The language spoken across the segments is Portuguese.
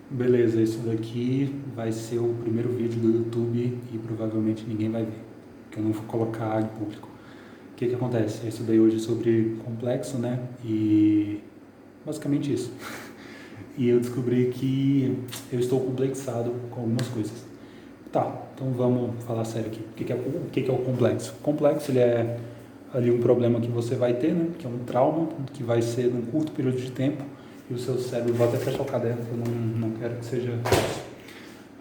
Beleza, isso daqui vai ser o primeiro vídeo do YouTube e provavelmente ninguém vai ver, porque eu não vou colocar em público. O que acontece? Eu estudei hoje sobre complexo, né? E basicamente isso. E eu descobri que eu estou complexado com algumas coisas. Tá, então vamos falar sério aqui. O que é o complexo? O complexo ele é ali um problema que você vai ter, né? Que é um trauma, que vai ser num curto período de tempo e o seu cérebro, vou até fechar o caderno, porque eu não quero que seja isso.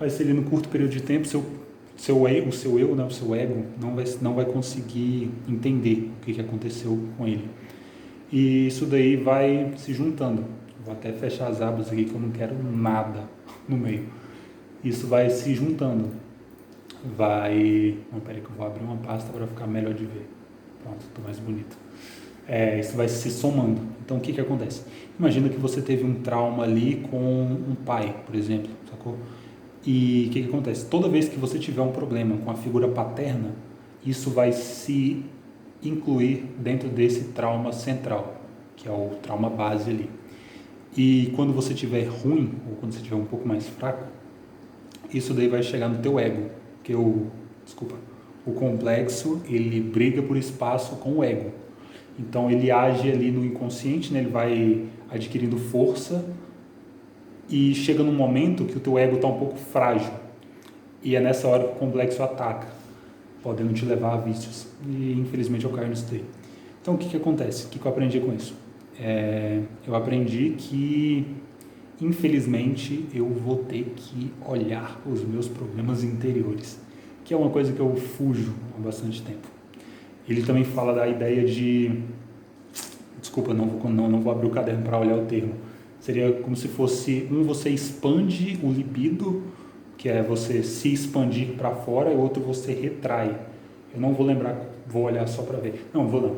Vai ser ali no curto período de tempo, o seu eu, né, o seu ego, não vai conseguir entender o que aconteceu com ele. E isso daí vai se juntando. Vou até fechar as abas aqui que eu não quero nada no meio. Isso vai se juntando. Peraí que eu vou abrir uma pasta para ficar melhor de ver. Pronto, estou mais bonito. Isso vai se somando. Então o que acontece? Imagina que você teve um trauma ali com um pai, por exemplo, sacou? E o que acontece? Toda vez que você tiver um problema com a figura paterna, isso vai se incluir dentro desse trauma central, que é o trauma base ali. E quando você estiver ruim, ou quando você estiver um pouco mais fraco, isso daí vai chegar no teu ego, que o complexo, ele briga por espaço com o ego. Então ele age ali no inconsciente, né? Ele vai adquirindo força e chega num momento que o teu ego está um pouco frágil. E é nessa hora que o complexo ataca, podendo te levar a vícios. E infelizmente eu caio nisso daí. Então o que acontece? O que eu aprendi com isso? Eu aprendi que infelizmente eu vou ter que olhar os meus problemas interiores, que é uma coisa que eu fujo há bastante tempo. Ele também fala da ideia de... Desculpa, não vou abrir o caderno para olhar o termo. Seria como se fosse, você expande o libido, que é você se expandir para fora, e outro você retrai. Eu não vou lembrar, vou olhar só para ver. Não, vou não.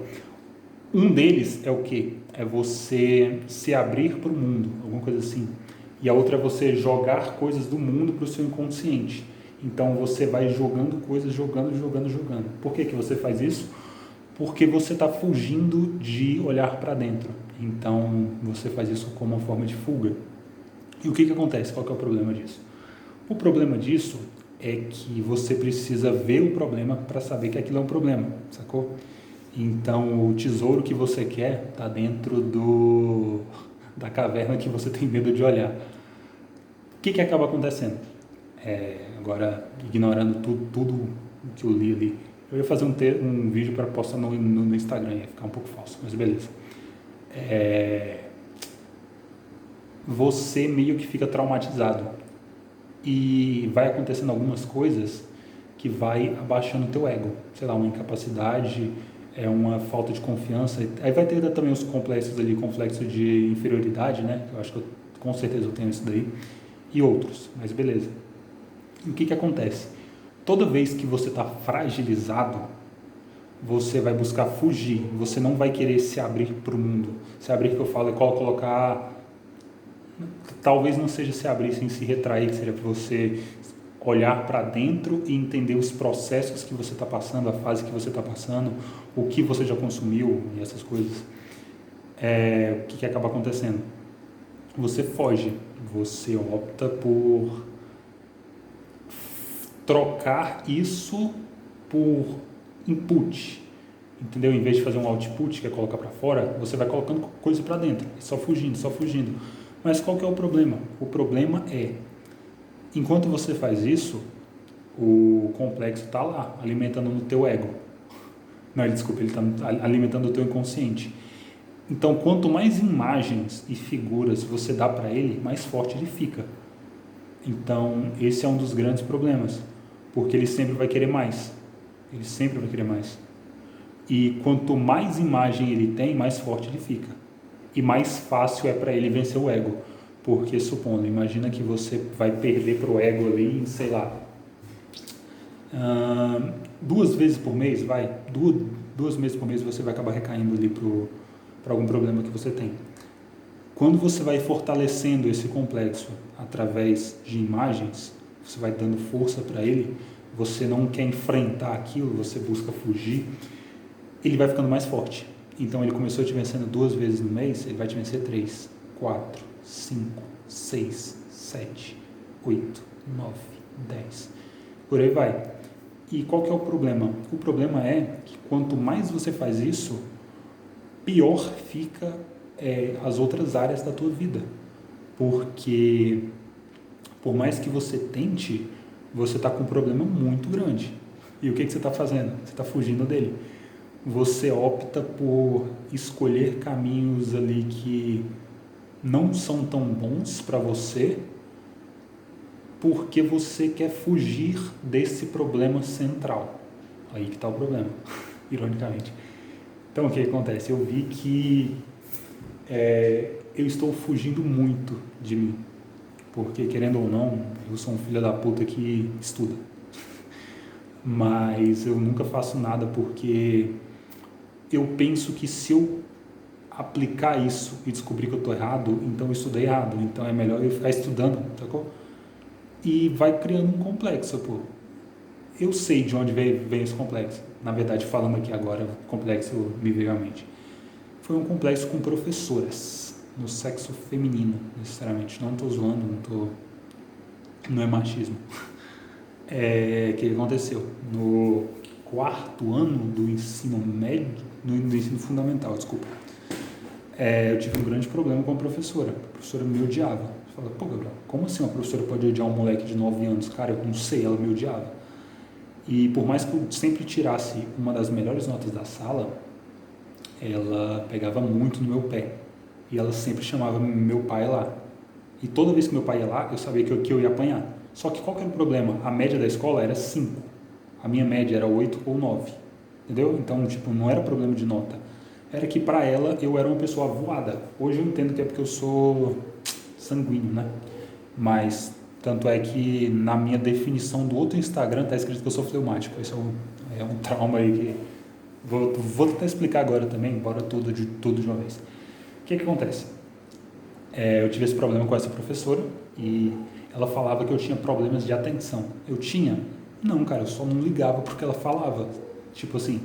Um deles é o quê? É você se abrir para o mundo, alguma coisa assim. E a outra é você jogar coisas do mundo para o seu inconsciente. Então você vai jogando coisas, jogando. Por que você faz isso? Porque você está fugindo de olhar para dentro. Então você faz isso como uma forma de fuga. E o que acontece? Qual que é o problema disso? O problema disso é que você precisa ver o problema para saber que aquilo é um problema, sacou? Então o tesouro que você quer está dentro da caverna que você tem medo de olhar. O que acaba acontecendo? Agora, ignorando tudo que eu li ali, eu ia fazer um vídeo para postar no Instagram, ia ficar um pouco falso, mas beleza. Você meio que fica traumatizado e vai acontecendo algumas coisas que vai abaixando o teu ego, sei lá, uma incapacidade, uma falta de confiança. Aí vai ter também os complexos ali, complexo de inferioridade, né? Eu acho que com certeza eu tenho isso daí, e outros, mas beleza. E o que acontece? Toda vez que você está fragilizado, você vai buscar fugir, você não vai querer se abrir para o mundo. Se abrir, que eu falo, é colocar... Talvez não seja se abrir sem se retrair, que seria para você olhar para dentro e entender os processos que você está passando, a fase que você está passando, o que você já consumiu e essas coisas. O que acaba acontecendo? Você foge, você opta por trocar isso por input, entendeu? Em vez de fazer um output, que é colocar para fora, você vai colocando coisa para dentro, só fugindo. Mas qual que é o problema? O problema é, enquanto você faz isso, o complexo está lá, alimentando no teu ego. Não, desculpa, ele está alimentando o teu inconsciente. Então, quanto mais imagens e figuras você dá para ele, mais forte ele fica. Então, esse é um dos grandes problemas, porque ele sempre vai querer mais. E quanto mais imagem ele tem, mais forte ele fica. E mais fácil é para ele vencer o ego. Porque, supondo, imagina que você vai perder para o ego ali, sei lá, 2 vezes por mês, duas vezes por mês você vai acabar recaindo ali para algum problema que você tem. Quando você vai fortalecendo esse complexo através de imagens, você vai dando força para ele, você não quer enfrentar aquilo, você busca fugir, ele vai ficando mais forte. Então ele começou te vencendo 2 vezes no mês, ele vai te vencer 3, 4, 5, 6, 7, 8, 9, 10. Por aí vai. E qual que é o problema? O problema é que quanto mais você faz isso, pior fica as outras áreas da tua vida. Porque por mais que você tente, você está com um problema muito grande. E o que você está fazendo? Você está fugindo dele. Você opta por escolher caminhos ali que não são tão bons para você, porque você quer fugir desse problema central. Aí que está o problema, ironicamente. Então, o que acontece? Eu vi que eu estou fugindo muito de mim, porque, querendo ou não, eu sou um filho da puta que estuda. Mas eu nunca faço nada porque eu penso que se eu aplicar isso e descobrir que eu estou errado, então eu estudei errado, então é melhor eu ficar estudando, sacou? E vai criando um complexo, pô. Eu sei de onde veio esse complexo. Na verdade, falando aqui agora, o complexo me veio à mente. Foi um complexo com professoras, no sexo feminino, necessariamente. Não estou zoando, não é machismo. O que aconteceu? No 4º ano do ensino médio, do ensino fundamental, desculpa, eu tive um grande problema com a professora. A professora me odiava. Você fala, pô, Gabriel, como assim uma professora pode odiar um moleque de 9 anos? Cara, eu não sei, ela me odiava. E por mais que eu sempre tirasse uma das melhores notas da sala, ela pegava muito no meu pé. E ela sempre chamava meu pai lá. E toda vez que meu pai ia lá, eu sabia que eu ia apanhar. Só que qual que era o problema? A média da escola era 5. A minha média era 8 ou 9. Entendeu? Então, tipo, não era problema de nota. Era que pra ela eu era uma pessoa voada. Hoje eu entendo que é porque eu sou sanguíneo, né? Mas tanto é que na minha definição do outro Instagram tá escrito que eu sou fleumático. Esse é um trauma aí que vou tentar explicar agora também, embora tudo de uma vez. O que acontece? Eu tive esse problema com essa professora e ela falava que eu tinha problemas de atenção. Eu tinha? Não, cara, eu só não ligava porque ela falava. Tipo assim,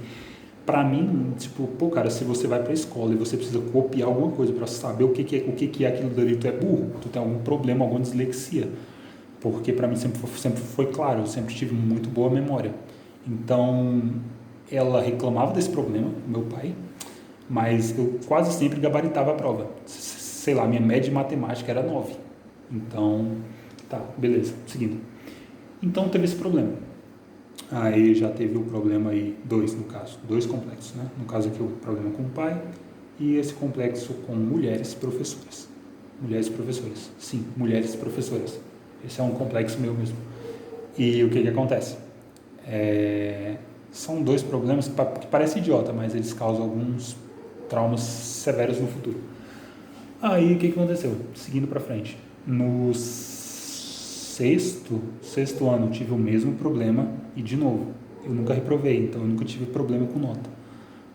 pra mim, tipo, pô, cara, se você vai pra escola e você precisa copiar alguma coisa pra saber o que é aquilo dali, tu é burro, tu tem algum problema, alguma dislexia. Porque pra mim sempre foi claro, eu sempre tive muito boa memória. Então, ela reclamava desse problema, meu pai, mas eu quase sempre gabaritava a prova. Sei lá, minha média de matemática era 9. Então, tá, beleza, seguindo. Então teve esse problema. Aí já teve o problema aí, 2 no caso, 2 complexos, né? No caso aqui o problema com o pai e esse complexo com mulheres professoras. Mulheres professoras, sim, mulheres professoras. Esse é um complexo meu mesmo. E o que acontece? São 2 problemas que parecem idiota, mas eles causam alguns traumas severos no futuro. Aí o que aconteceu? Seguindo pra frente. No sexto ano eu tive o mesmo problema e de novo, eu nunca reprovei, então eu nunca tive problema com nota.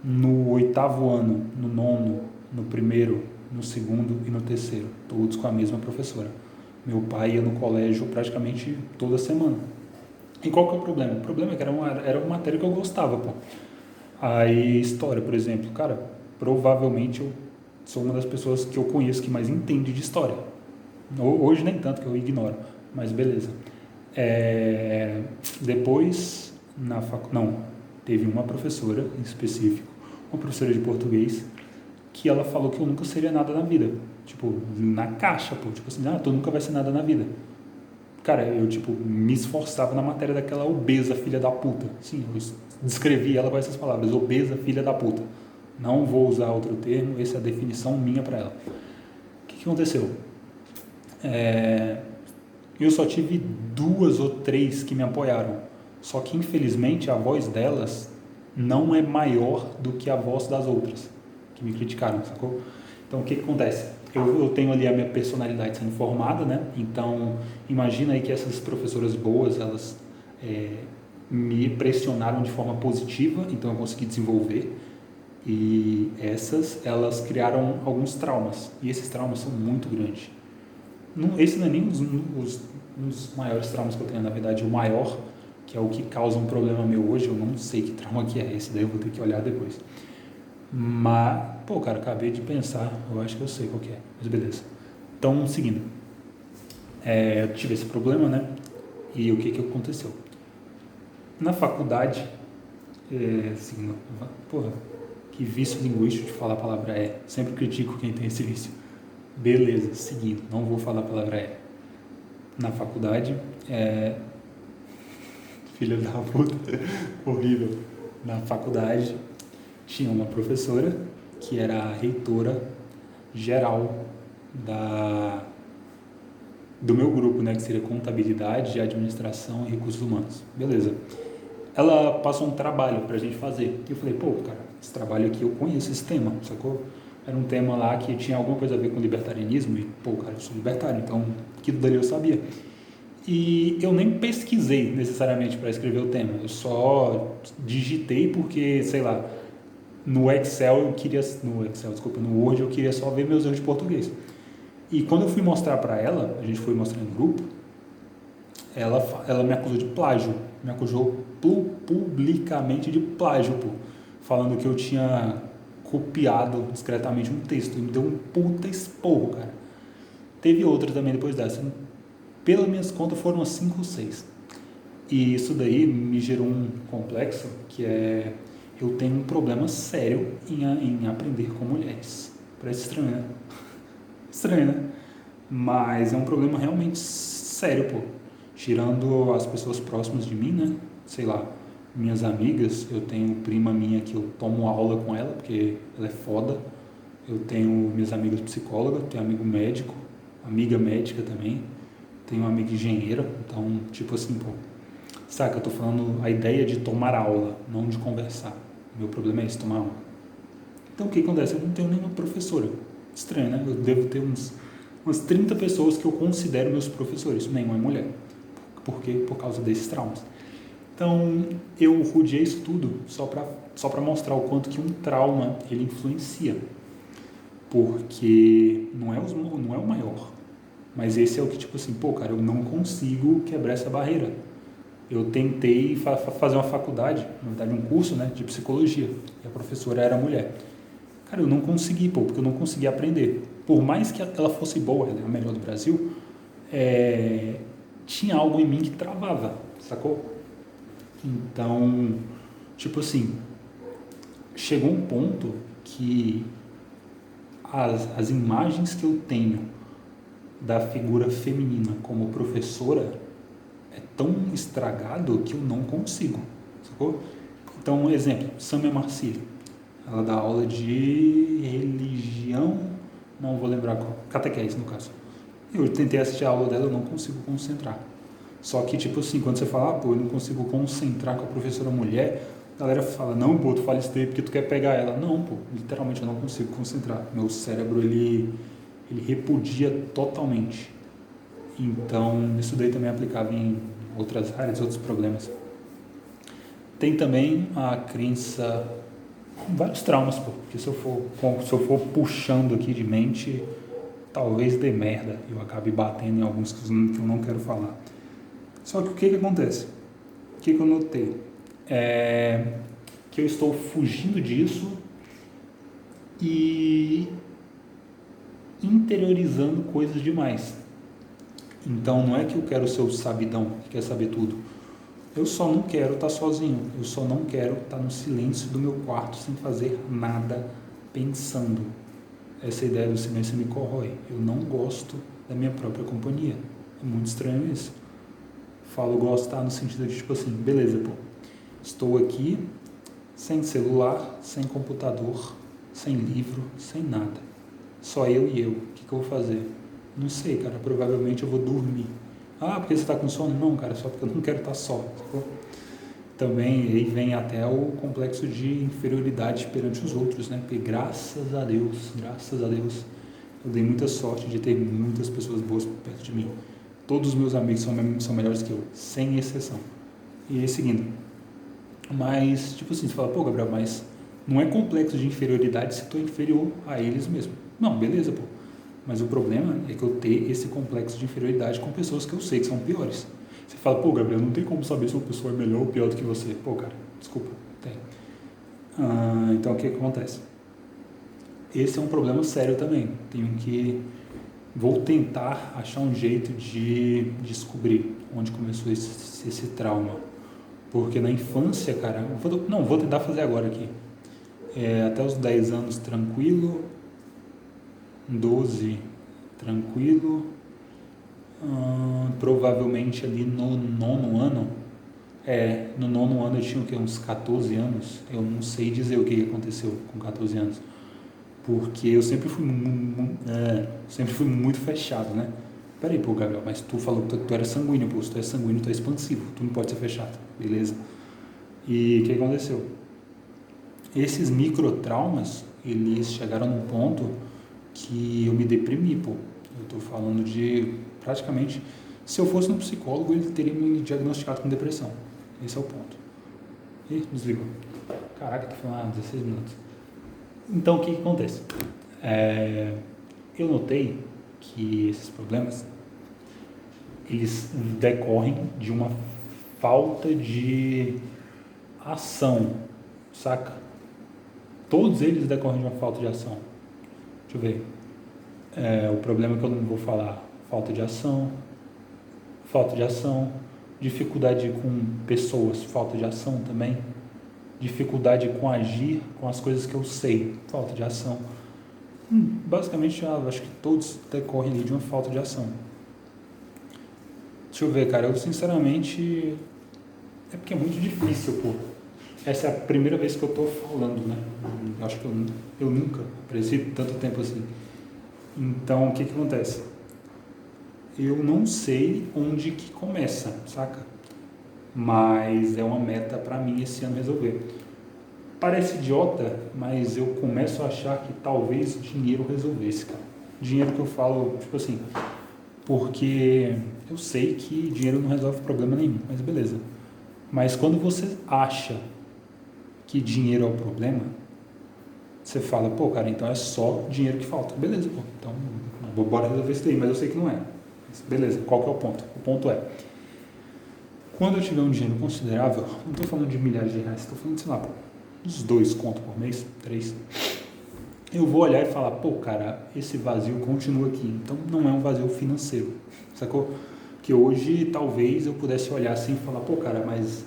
No 8º ano, no 9º, no 1º, no 2º e no 3º, todos com a mesma professora. Meu pai ia no colégio praticamente toda semana. E qual que é o problema? O problema é que era uma matéria que eu gostava, pô. Aí, história, por exemplo, cara, provavelmente eu sou uma das pessoas que eu conheço que mais entende de história. Hoje nem tanto, que eu ignoro, mas beleza. Depois, teve uma professora em específico, uma professora de português, que ela falou que eu nunca seria nada na vida. Tipo, na caixa, pô. Tipo assim, tu nunca vai ser nada na vida. Cara, eu, tipo, me esforçava na matéria daquela obesa filha da puta. Sim, eu descrevi ela com essas palavras, obesa filha da puta. Não vou usar outro termo, essa é a definição minha para ela. O que aconteceu? Eu só tive 2 ou 3 que me apoiaram. Só que, infelizmente, a voz delas não é maior do que a voz das outras que me criticaram, sacou? Então, o que acontece? Eu tenho ali a minha personalidade sendo formada, né? Então, imagina aí que essas professoras boas, elas me pressionaram de forma positiva, então eu consegui desenvolver. E elas criaram alguns traumas. E esses traumas são muito grandes. Esse não é nem um dos maiores traumas que eu tenho, na verdade, o maior, que é o que causa um problema meu hoje. Eu não sei que trauma que é esse, daí eu vou ter que olhar depois. Mas, pô, cara, acabei de pensar, eu acho que eu sei qual que é, mas beleza. Então, seguindo. Eu tive esse problema, né? E o que aconteceu? Na faculdade, assim, porra, que vício linguístico de falar a palavra é. Sempre critico quem tem esse vício. Beleza, seguindo, não vou falar a palavra é. Na faculdade, filha da puta, horrível. Na faculdade, tinha uma professora que era a reitora geral do meu grupo, né, que seria contabilidade, administração e recursos humanos. Beleza. Ela passou um trabalho pra gente fazer. E eu falei, pô, cara, esse trabalho aqui eu conheço esse tema, sacou? Era um tema lá que tinha alguma coisa a ver com libertarianismo e, pô, cara, eu sou libertário, então aquilo dali eu sabia. E eu nem pesquisei necessariamente para escrever o tema, eu só digitei porque, sei lá, no Word eu queria só ver meus erros de português. E quando eu fui mostrar para ela, a gente foi mostrar em grupo, ela me acusou de plágio, me acusou publicamente de plágio, pô, falando que eu tinha copiado discretamente um texto, e me deu um puta esporro, cara. Teve outra também depois dessa, pelas minhas contas foram umas 5 ou 6. E isso daí me gerou um complexo, que é, eu tenho um problema sério em aprender com mulheres. Parece estranho, né? Estranho, né? Mas é um problema realmente sério, pô. Tirando as pessoas próximas de mim, né? Sei lá, minhas amigas, eu tenho prima minha que eu tomo aula com ela, porque ela é foda. Eu tenho minhas amigas psicólogas, tenho amigo médico, amiga médica também, tenho uma amiga engenheira, então, tipo assim, pô, saca, eu tô falando a ideia de tomar aula, não de conversar. Meu problema é esse, tomar aula. Então, o que acontece? Eu não tenho nenhuma professora. Estranho, né? Eu devo ter umas 30 pessoas que eu considero meus professores, nenhuma é mulher. Por quê? Por causa desses traumas. Então, eu rodeei isso tudo só para mostrar o quanto que um trauma, ele influencia. Porque não é o maior, mas esse é o que, tipo assim, pô, cara, eu não consigo quebrar essa barreira. Eu tentei fazer uma faculdade, na verdade um curso, né, de psicologia, e a professora era mulher. Cara, eu não consegui, pô, porque eu não consegui aprender. Por mais que ela fosse boa, ela é a melhor do Brasil, tinha algo em mim que travava, sacou? Então, tipo assim, chegou um ponto que as imagens que eu tenho da figura feminina como professora é tão estragado que eu não consigo, sacou? Então, um exemplo, Samia Marcilli, ela dá aula de religião, não vou lembrar qual, catequese no caso. Eu tentei assistir a aula dela, eu não consigo concentrar. Só que, tipo assim, quando você fala, pô, eu não consigo concentrar com a professora mulher, a galera fala, não, pô, tu fala isso daí porque tu quer pegar ela. Não, pô, literalmente eu não consigo concentrar. Meu cérebro, ele repudia totalmente. Então, isso daí também é aplicável em outras áreas, outros problemas. Tem também a crença, vários traumas, pô, porque se eu for puxando aqui de mente, talvez dê merda, eu acabe batendo em alguns que eu não quero falar. Só que o que acontece? O que eu notei? Que eu estou fugindo disso e interiorizando coisas demais. Então não é que eu quero ser o sabidão, que quer saber tudo. Eu só não quero estar sozinho, eu só não quero estar no silêncio do meu quarto sem fazer nada, pensando. Essa ideia do silêncio me corrói. Eu não gosto da minha própria companhia. É muito estranho isso. Falo gostar no sentido de tipo assim, beleza, pô, estou aqui sem celular, sem computador, sem livro, sem nada. Só eu e eu. O que eu vou fazer? Não sei, cara. Provavelmente eu vou dormir. Ah, porque você está com sono? Não, cara, só porque eu não quero estar só. Sacou? Também aí vem até o complexo de inferioridade perante os outros, né? Porque graças a Deus, eu dei muita sorte de ter muitas pessoas boas perto de mim. Todos os meus amigos são melhores que eu, sem exceção. E aí, seguindo. Mas, tipo assim, você fala, pô, Gabriel, mas não é complexo de inferioridade se tu é inferior a eles mesmo. Não, beleza, pô. Mas o problema é que eu ter esse complexo de inferioridade com pessoas que eu sei que são piores. Você fala, pô, Gabriel, não tem como saber se uma pessoa é melhor ou pior do que você. Pô, cara, desculpa, tem. Então, o que acontece? Esse é um problema sério também. Tenho que vou tentar achar um jeito de descobrir onde começou esse trauma. Porque na infância, cara, vou tentar fazer agora aqui. Até os 10 anos tranquilo, 12 tranquilo, provavelmente ali no nono ano, no nono ano eu tinha o quê? Uns 14 anos, eu não sei dizer o que aconteceu com 14 anos, porque eu sempre fui muito fechado, né? Peraí, pô, Gabriel, mas tu falou que tu era sanguíneo, pô, se tu é sanguíneo, tu é expansivo, tu não pode ser fechado, beleza? E o que aconteceu? Esses microtraumas, eles chegaram num ponto que eu me deprimi, pô. Eu tô falando de, praticamente, se eu fosse no psicólogo, ele teria me diagnosticado com depressão. Esse é o ponto. Ih, desligou. Caraca, tô falando 16 minutos. Então, o que acontece? Eu notei que esses problemas, eles decorrem de uma falta de ação, saca? Todos eles decorrem de uma falta de ação. Deixa eu ver. O problema é que eu não vou falar falta de ação, dificuldade com pessoas, falta de ação também, dificuldade com agir com as coisas que eu sei, falta de ação. Basicamente, acho que todos decorrem ali de uma falta de ação. Deixa eu ver, cara, eu sinceramente, é porque é muito difícil, pô. Essa é a primeira vez que eu tô falando, né? Acho que eu nunca apareci tanto tempo assim. Então, o que acontece? Eu não sei onde que começa, saca? Mas é uma meta pra mim esse ano resolver. Parece idiota, mas eu começo a achar que talvez dinheiro resolvesse, cara. Dinheiro que eu falo, tipo assim, porque eu sei que dinheiro não resolve problema nenhum, mas beleza. Mas quando você acha que dinheiro é o problema, você fala, pô, cara, então é só dinheiro que falta. Beleza, pô, então bora resolver isso daí, mas eu sei que não é. Mas beleza, qual que é o ponto? O ponto é, quando eu tiver um dinheiro considerável, não estou falando de milhares de reais, estou falando, sei lá, uns 2 contos por mês, 3, eu vou olhar e falar, pô, cara, esse vazio continua aqui, então não é um vazio financeiro, sacou? Que hoje talvez eu pudesse olhar assim e falar, pô, cara, mas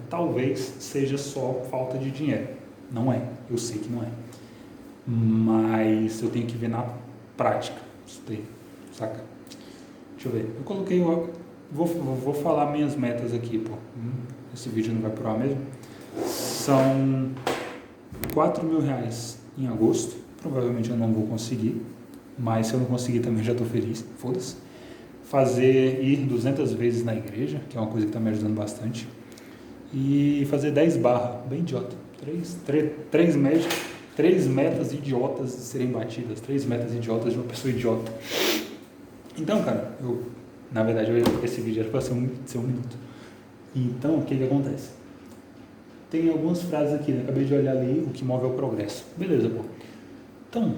talvez seja só falta de dinheiro. Não é, eu sei que não é. Mas eu tenho que ver na prática isso daí, saca? Deixa eu ver, eu coloquei, vou falar minhas metas aqui, pô. Esse vídeo não vai pro ar mesmo. São 4 mil reais em agosto, provavelmente eu não vou conseguir, mas se eu não conseguir também já tô feliz, foda-se. Ir 200 vezes na igreja, que é uma coisa que está me ajudando bastante, e fazer 10 barras, bem idiota, três metas idiotas de serem batidas, 3 metas idiotas de uma pessoa idiota. Então, cara, na verdade, esse vídeo era para ser um minuto. Então, o que acontece? Tem algumas frases aqui, né? Acabei de olhar ali, o que move é o progresso. Beleza, pô. Então,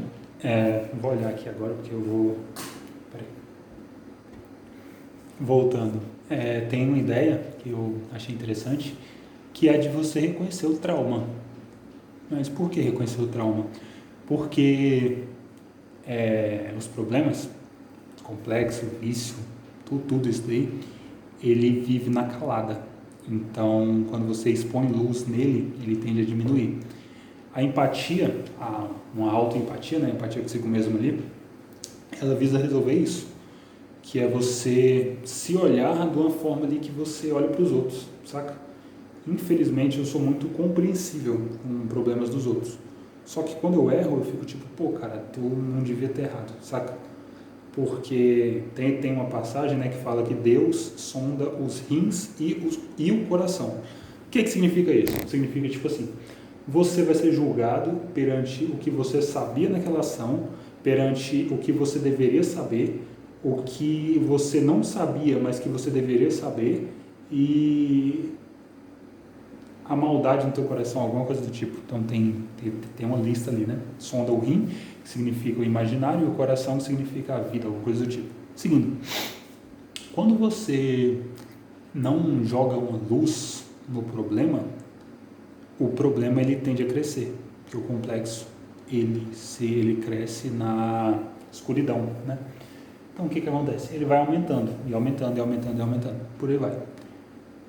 vou olhar aqui agora, porque eu vou... Peraí. Voltando, tem uma ideia que eu achei interessante, que é de você reconhecer o trauma. Mas por que reconhecer o trauma? Porque os problemas, complexo, vício, tudo isso daí, ele vive na calada. Então, quando você expõe luz nele, ele tende a diminuir. A empatia, uma autoempatia, né, a empatia consigo mesmo ali, ela visa resolver isso, que é você se olhar de uma forma ali que você olha para os outros, saca? Infelizmente, eu sou muito compreensível com problemas dos outros. Só que quando eu erro, eu fico tipo, pô, cara, tu não devia ter errado, saca? Porque tem uma passagem, né, que fala que Deus sonda os rins e o coração. O que significa isso? Significa, tipo assim, você vai ser julgado perante o que você sabia naquela ação, perante o que você deveria saber, o que você não sabia, mas que você deveria saber, e a maldade no teu coração, alguma coisa do tipo. Então tem uma lista ali, né? Sonda o rim, que significa o imaginário, e o coração, que significa a vida, alguma coisa do tipo. Segundo, quando você não joga uma luz no problema, o problema ele tende a crescer, porque o complexo ele cresce na escuridão, né? Então o que acontece? Ele vai aumentando, e aumentando, e aumentando, e aumentando, por aí vai.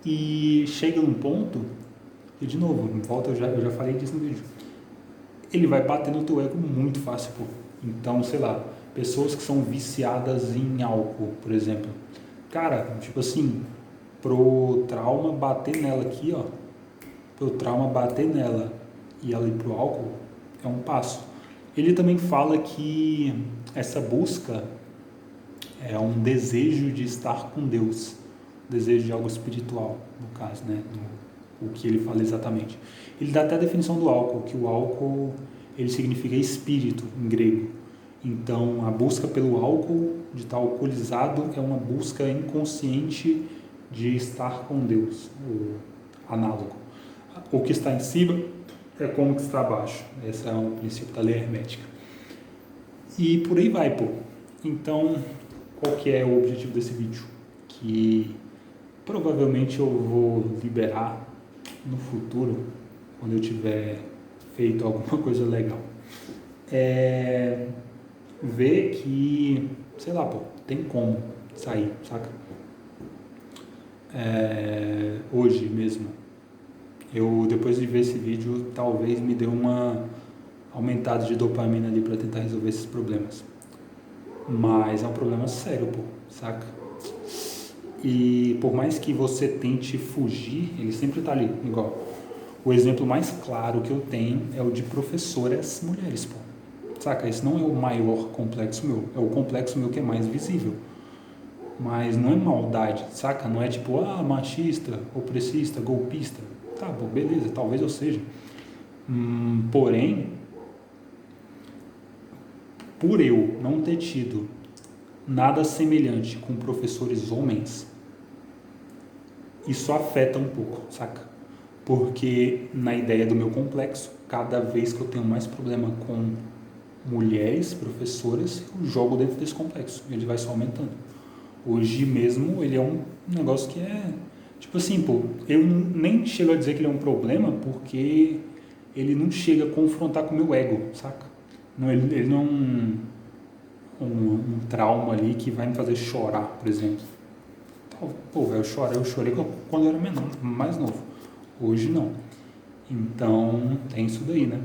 E chega num ponto, e de novo, em volta eu já falei disso no vídeo, ele vai bater no teu ego muito fácil, pô. Então, sei lá, pessoas que são viciadas em álcool, por exemplo. Cara, tipo assim, pro trauma bater nela aqui, ó, pro trauma bater nela e ela ir pro álcool, é um passo. Ele também fala que essa busca é um desejo de estar com Deus, desejo de algo espiritual, no caso, né? O que ele fala exatamente. Ele dá até a definição do álcool, que o álcool ele significa espírito em grego. Então, a busca pelo álcool, de estar alcoolizado, é uma busca inconsciente de estar com Deus, o análogo. O que está em cima é como o que está abaixo. Esse é um princípio da lei hermética. E por aí vai, pô. Então, qual que é o objetivo desse vídeo? Que provavelmente eu vou liberar no futuro, quando eu tiver feito alguma coisa legal. Ver que, sei lá, pô, tem como sair, saca? Hoje mesmo, eu depois de ver esse vídeo, talvez me dê uma aumentada de dopamina ali para tentar resolver esses problemas. Mas é um problema sério, pô, saca? E por mais que você tente fugir, ele sempre tá ali, igual. O exemplo mais claro que eu tenho é o de professoras mulheres, pô. Saca? Esse não é o maior complexo meu, é o complexo meu que é mais visível. Mas não é maldade, saca? Não é tipo, machista, opressista, golpista. Tá, pô, beleza, talvez eu seja. Porém, por eu não ter tido nada semelhante com professores homens, isso afeta um pouco, saca? Porque na ideia do meu complexo, cada vez que eu tenho mais problema com mulheres, professoras, eu jogo dentro desse complexo, ele vai só aumentando. Hoje mesmo ele é um negócio que é, tipo assim, pô, eu nem chego a dizer que ele é um problema, porque ele não chega a confrontar com o meu ego, saca? Não, ele não é um trauma ali que vai me fazer chorar, por exemplo. Pô, eu chorei quando eu era menor, mais novo. Hoje não. Então, tem isso daí, né?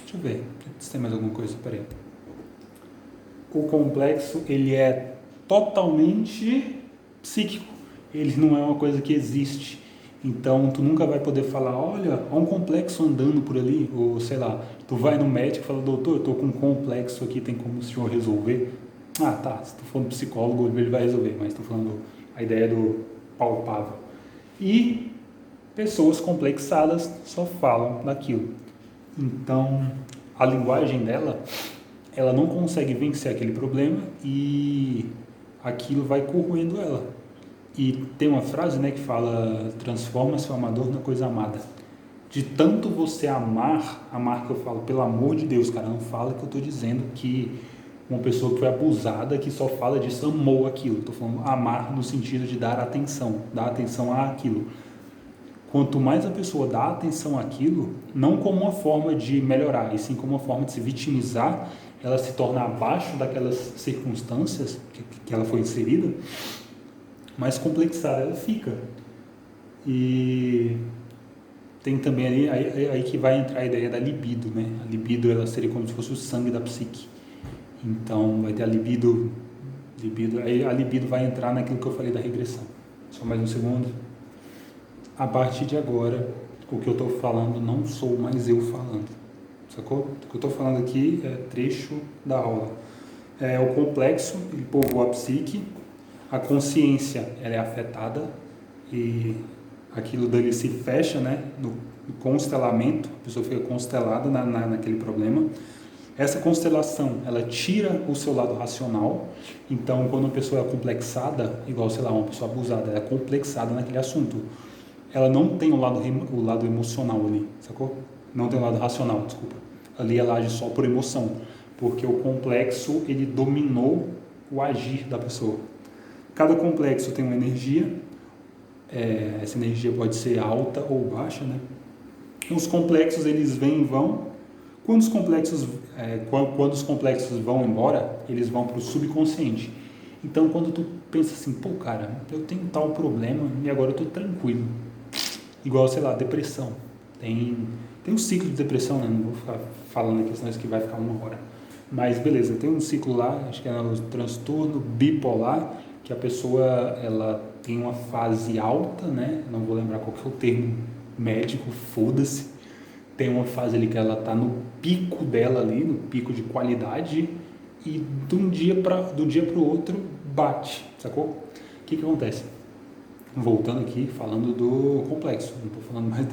Deixa eu ver se tem mais alguma coisa. Peraí. O complexo, ele é totalmente psíquico. Ele não é uma coisa que existe. Então, tu nunca vai poder falar, olha, há um complexo andando por ali. Ou, sei lá, tu vai no médico e fala, doutor, eu tô com um complexo aqui, tem como o senhor resolver? Ah, tá, se tu for um psicólogo, ele vai resolver, mas tô falando a ideia do palpável. E pessoas complexadas só falam daquilo. Então, a linguagem dela, ela não consegue vencer aquele problema e aquilo vai corroendo ela. E tem uma frase, né, que fala, transforma-se o amador na coisa amada. De tanto você amar que eu falo, pelo amor de Deus, cara, não fala que eu estou dizendo que uma pessoa que foi abusada, que só fala disso, amou aquilo. Estou falando amar no sentido de dar atenção àquilo. Quanto mais a pessoa dá atenção àquilo, não como uma forma de melhorar, e sim como uma forma de se vitimizar, ela se torna abaixo daquelas circunstâncias que ela foi inserida, mais complexada ela fica. E tem também aí que vai entrar a ideia da libido, né? A libido, ela seria como se fosse o sangue da psique. Então vai ter a libido, aí a libido vai entrar naquilo que eu falei da regressão. Só mais um segundo. A partir de agora, o que eu estou falando não sou mais eu falando, sacou? O que eu estou falando aqui é trecho da aula. O complexo, ele povoa a psique, a consciência, ela é afetada e aquilo dali se fecha, né, no constelamento, a pessoa fica constelada naquele problema. Essa constelação, ela tira o seu lado racional. Então, quando uma pessoa é complexada, igual, sei lá, uma pessoa abusada, ela é complexada naquele assunto, ela não tem o lado emocional ali, sacou? Não tem o lado racional, desculpa. Ali ela age só por emoção, porque o complexo, ele dominou o agir da pessoa. Cada complexo tem uma energia, essa energia pode ser alta ou baixa, né? Os complexos, eles vêm e vão. Quando os complexos quando os complexos vão embora, eles vão para o subconsciente. Então, quando tu pensa assim, pô, cara, eu tenho tal problema e agora eu tô tranquilo. Igual, sei lá, depressão. Tem um ciclo de depressão, né? Não vou ficar falando aqui, senão isso aqui vai ficar 1 hora. Mas, beleza, tem um ciclo lá, acho que é o transtorno bipolar, que a pessoa, ela tem uma fase alta, né? Não vou lembrar qual que é o termo médico, foda-se. Tem uma fase ali que ela tá no pico dela ali, no pico de qualidade, e do dia para o outro bate, sacou? O que acontece? Voltando aqui, falando do complexo, não estou falando mais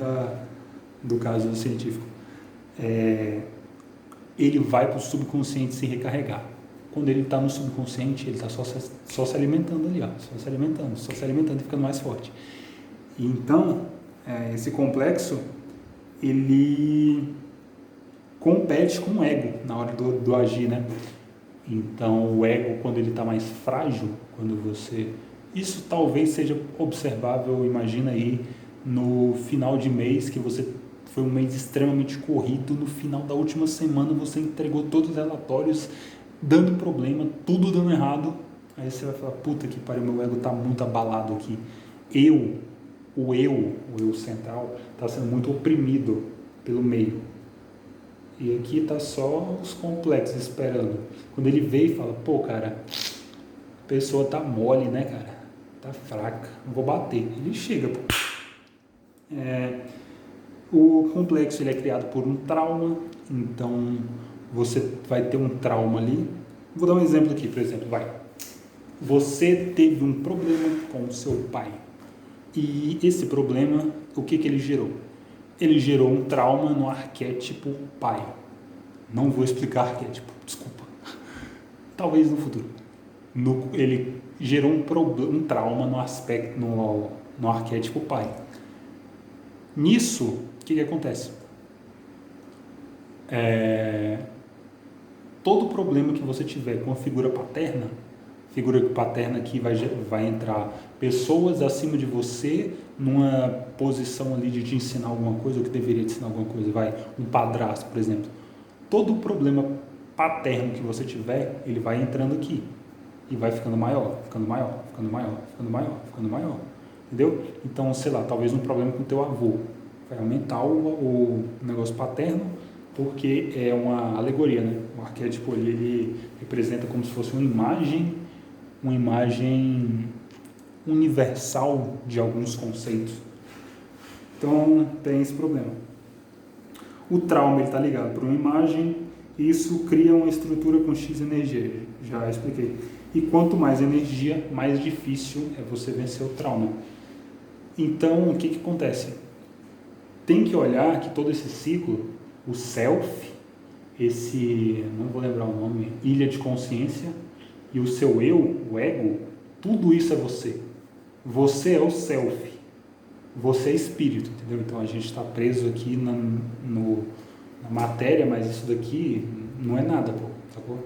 do caso científico. Ele vai para o subconsciente se recarregar. Quando ele está no subconsciente, ele está só se alimentando ali, ó, só se alimentando e ficando mais forte. Então, esse complexo, ele compete com o ego na hora do agir, né? Então, o ego, quando ele está mais frágil, quando você... Isso talvez seja observável, imagina aí, no final de mês, que você foi um mês extremamente corrido, no final da última semana você entregou todos os relatórios, dando problema, tudo dando errado, aí você vai falar, puta que pariu, meu ego está muito abalado aqui. O eu central, está sendo muito oprimido pelo meio. E aqui está só os complexos esperando. Quando ele vê e fala, pô, cara, a pessoa tá mole, né, cara? Tá fraca, não vou bater. Ele chega, pô. O complexo ele é criado por um trauma, então você vai ter um trauma ali. Vou dar um exemplo aqui, por exemplo, Você teve um problema com o seu pai. E esse problema, o que ele gerou? Ele gerou um trauma no arquétipo pai. Não vou explicar arquétipo, desculpa. Talvez no futuro. Ele gerou um trauma no arquétipo pai. Nisso, o que acontece? Todo problema que você tiver com a figura paterna aqui vai entrar pessoas acima de você numa posição ali de te ensinar alguma coisa, ou que deveria te ensinar alguma coisa, um padrasto, por exemplo. Todo problema paterno que você tiver, ele vai entrando aqui e vai ficando maior, entendeu? Então, sei lá, talvez um problema com o teu avô vai aumentar o negócio paterno, porque é uma alegoria, né? O arquétipo ali, ele representa como se fosse uma imagem universal de alguns conceitos. Então, tem esse problema. O trauma está ligado para uma imagem, e isso cria uma estrutura com X energia, já expliquei. E quanto mais energia, mais difícil é você vencer o trauma. Então, o que acontece? Tem que olhar que todo esse ciclo, o self, não vou lembrar o nome, ilha de consciência, e o seu eu, o ego, tudo isso é você. Você é o self. Você é espírito, entendeu? Então a gente está preso aqui na matéria, mas isso daqui não é nada, pô, sacou?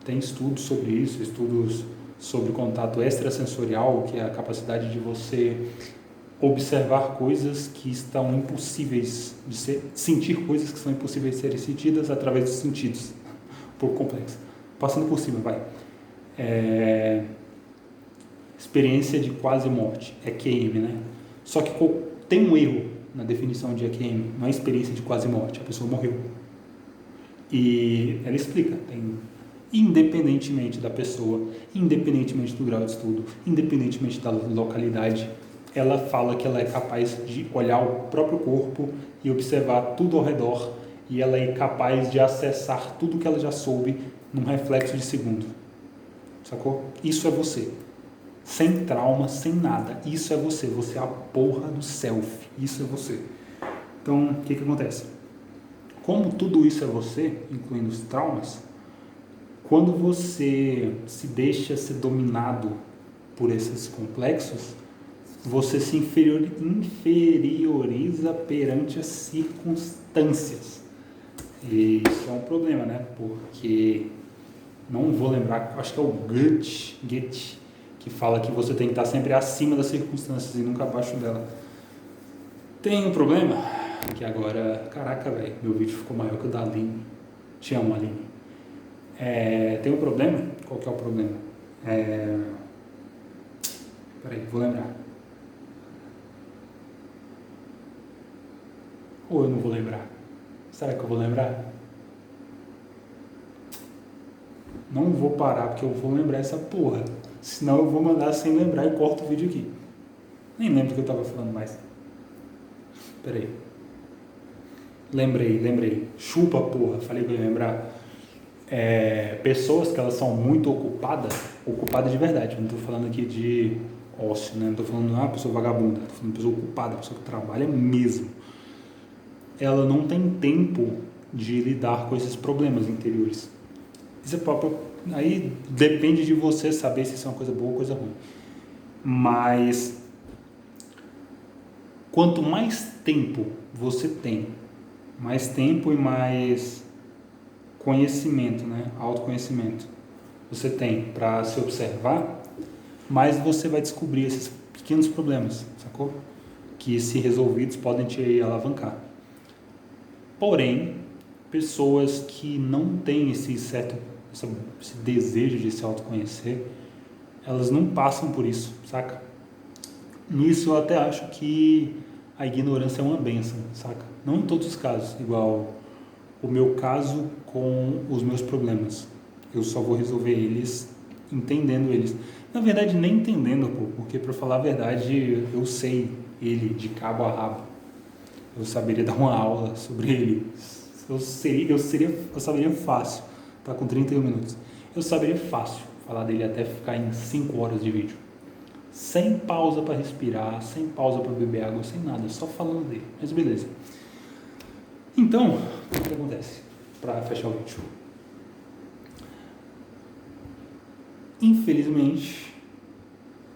Tem estudos sobre isso, estudos sobre contato extrasensorial, que é a capacidade de você observar coisas que estão impossíveis de sentir coisas que são impossíveis de serem sentidas através dos sentidos. Um pouco complexo. Passando por cima, experiência de quase morte, EQM, né? Só que tem um erro na definição de EQM, não é experiência de quase morte, a pessoa morreu. E ela explica, independentemente da pessoa, independentemente do grau de estudo, independentemente da localidade, ela fala que ela é capaz de olhar o próprio corpo e observar tudo ao redor, e ela é capaz de acessar tudo que ela já soube num reflexo de segundo. Sacou? Isso é você. Sem trauma, sem nada. Isso é você. Você é a porra do self. Isso é você. Então, o que acontece? Como tudo isso é você, incluindo os traumas, quando você se deixa ser dominado por esses complexos, você se inferioriza perante as circunstâncias. E isso é um problema, né? Porque, não vou lembrar, acho que é o Goethe, que fala que você tem que estar sempre acima das circunstâncias e nunca abaixo dela. Tem um problema, que agora, caraca, velho, meu vídeo ficou maior que o da Aline. Te amo, Aline. Tem um problema? Qual que é o problema? Peraí, vou lembrar. Ou eu não vou lembrar? Será que eu vou lembrar? Não vou parar porque eu vou lembrar essa porra. Senão eu vou mandar sem lembrar e corto o vídeo aqui. Nem lembro do que eu tava falando mais. Peraí. Lembrei. Chupa, porra. Falei que eu ia lembrar. Pessoas que elas são muito ocupadas de verdade. Não tô falando aqui de ócio, né? Não tô falando de uma pessoa vagabunda. Tô falando de pessoa ocupada, pessoa que trabalha mesmo. Ela não tem tempo de lidar com esses problemas interiores. Isso é próprio. Aí depende de você saber se isso é uma coisa boa ou coisa ruim. Mas quanto mais tempo você tem, mais tempo e mais conhecimento, né? Autoconhecimento você tem para se observar, mais você vai descobrir esses pequenos problemas, sacou? Que, se resolvidos, podem te alavancar. Porém, pessoas que não têm esse desejo de se autoconhecer, elas não passam por isso, saca? Nisso eu até acho que a ignorância é uma bênção, saca? Não em todos os casos, igual o meu caso com os meus problemas. Eu só vou resolver eles entendendo eles. Na verdade, nem entendendo, pô, porque, para falar a verdade, eu sei ele de cabo a rabo. Eu saberia dar uma aula sobre ele. Eu saberia fácil, tá com 31 minutos. Eu saberia fácil falar dele até ficar em 5 horas de vídeo. Sem pausa para respirar, sem pausa para beber água, sem nada, só falando dele. Mas beleza. Então, o que acontece? Para fechar o vídeo. Infelizmente,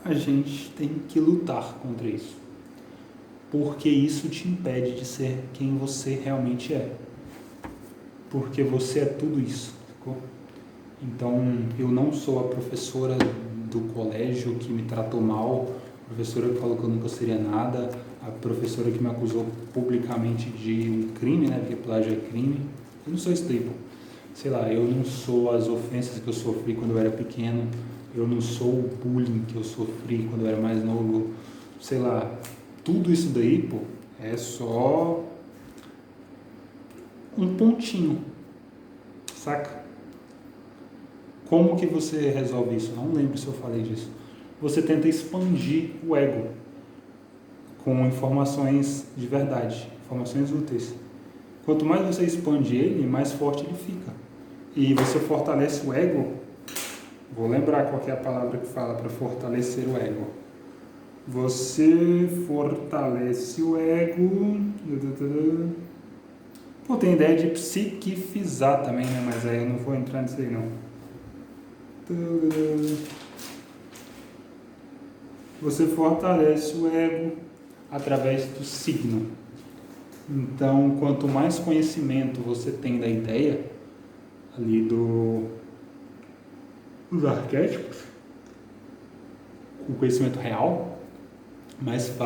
a gente tem que lutar contra isso. Porque isso te impede de ser quem você realmente é. Porque você é tudo isso, sacou? Então, eu não sou a professora do colégio que me tratou mal, a professora que falou que eu nunca seria nada, a professora que me acusou publicamente de um crime, né? Porque plágio é crime. Eu não sou isso daí, pô. Sei lá, eu não sou as ofensas que eu sofri quando eu era pequeno, eu não sou o bullying que eu sofri quando eu era mais novo, sei lá, tudo isso daí, pô, é só um pontinho, saca? Como que você resolve isso? Não lembro se eu falei disso. Você tenta expandir o ego com informações de verdade, informações úteis. Quanto mais você expande ele, mais forte ele fica. E você fortalece o ego. Vou lembrar qual que é a palavra que fala para fortalecer o ego. Você fortalece o ego. Pô, tem ideia de psiquifizar também, né? Mas aí eu não vou entrar nisso aí, não. Você fortalece o ego através do signo. Então, quanto mais conhecimento você tem da ideia ali dos arquétipos, com conhecimento real, mais fácil